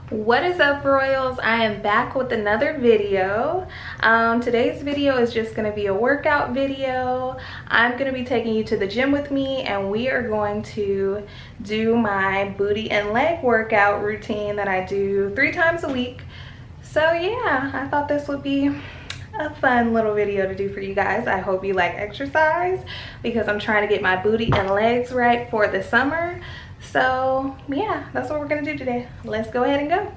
What is up, Royals? I am back with another video. Today's video is just going to be a workout video. I'm going to be taking you to the gym with me, and we are going to do my booty and leg workout routine that I do 3 times a week. So yeah, I thought this would be a fun little video to do for you guys. I hope you like exercise because I'm trying to get my booty and legs right for the summer. So yeah, that's what we're gonna do today. Let's go ahead and go.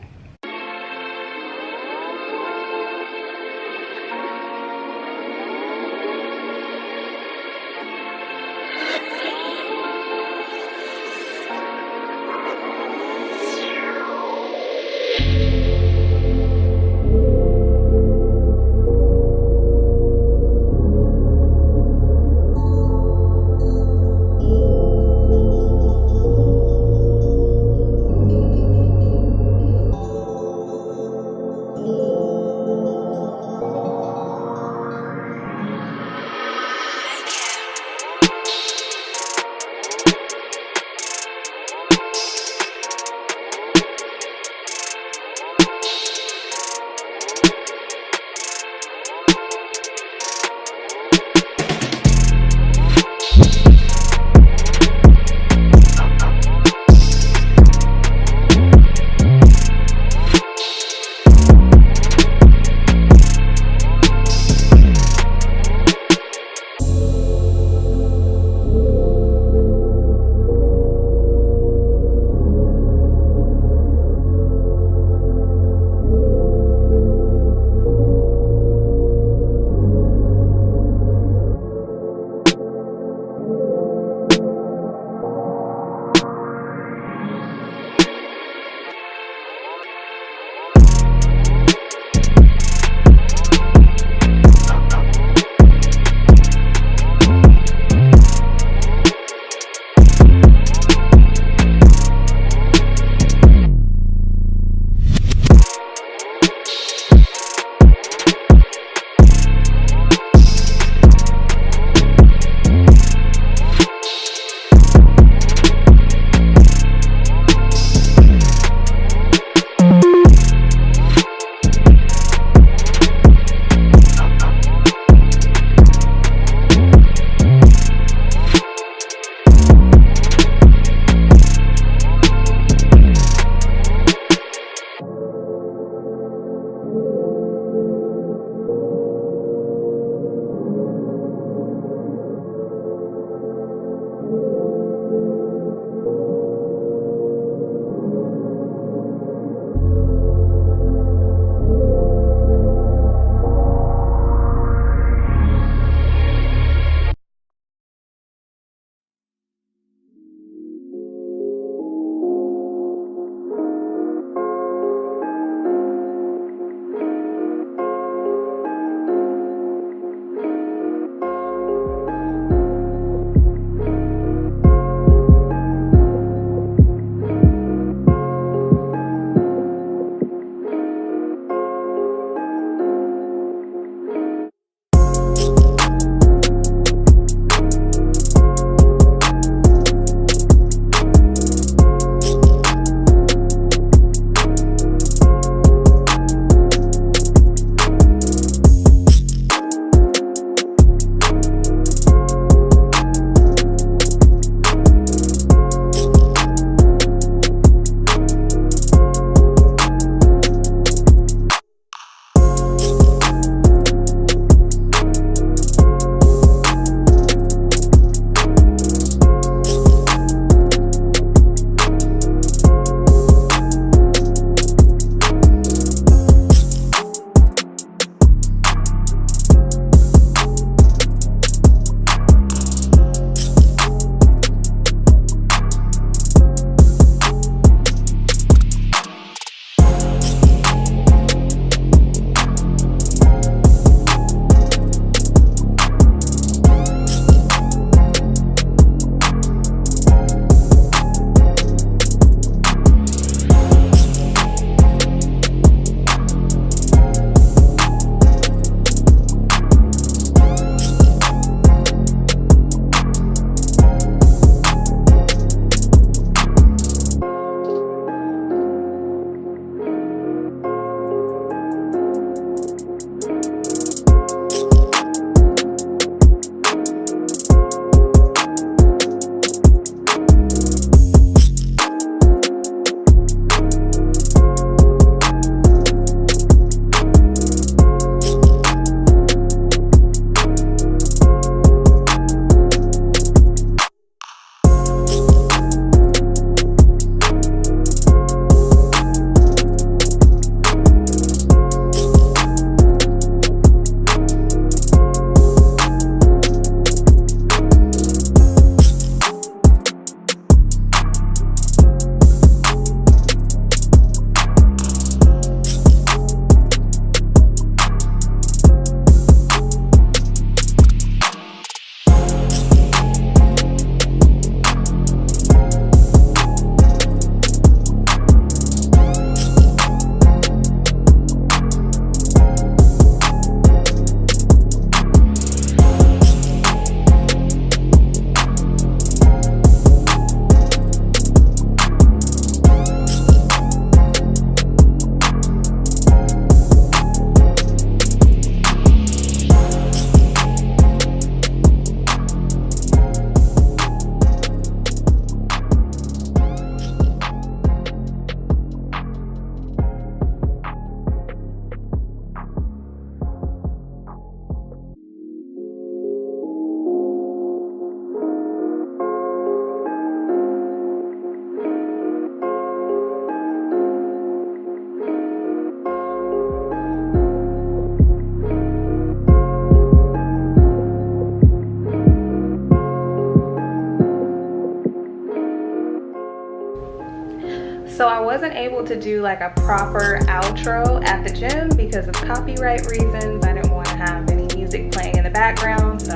able to do like a proper outro at the gym because of copyright reasons. I didn't want to have any music playing in the background. So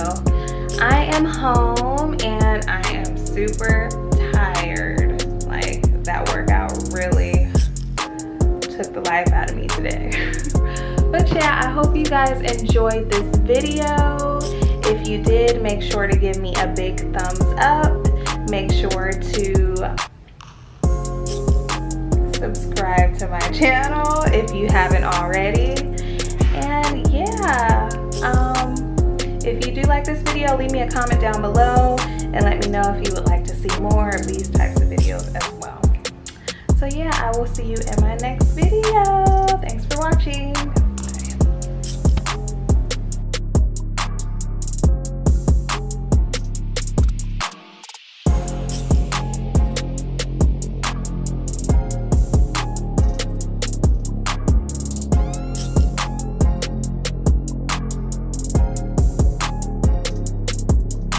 I am home and I am super tired. Like, that workout really took the life out of me today. But yeah, I hope you guys enjoyed this video. If you did, make sure to give me a big thumbs up. Make sure to subscribe to my channel if you haven't already. And yeah, if you do like this video, leave me a comment down below and let me know if you would like to see more of these types of videos as well. So yeah, I will see you in my next video. Thanks for watching.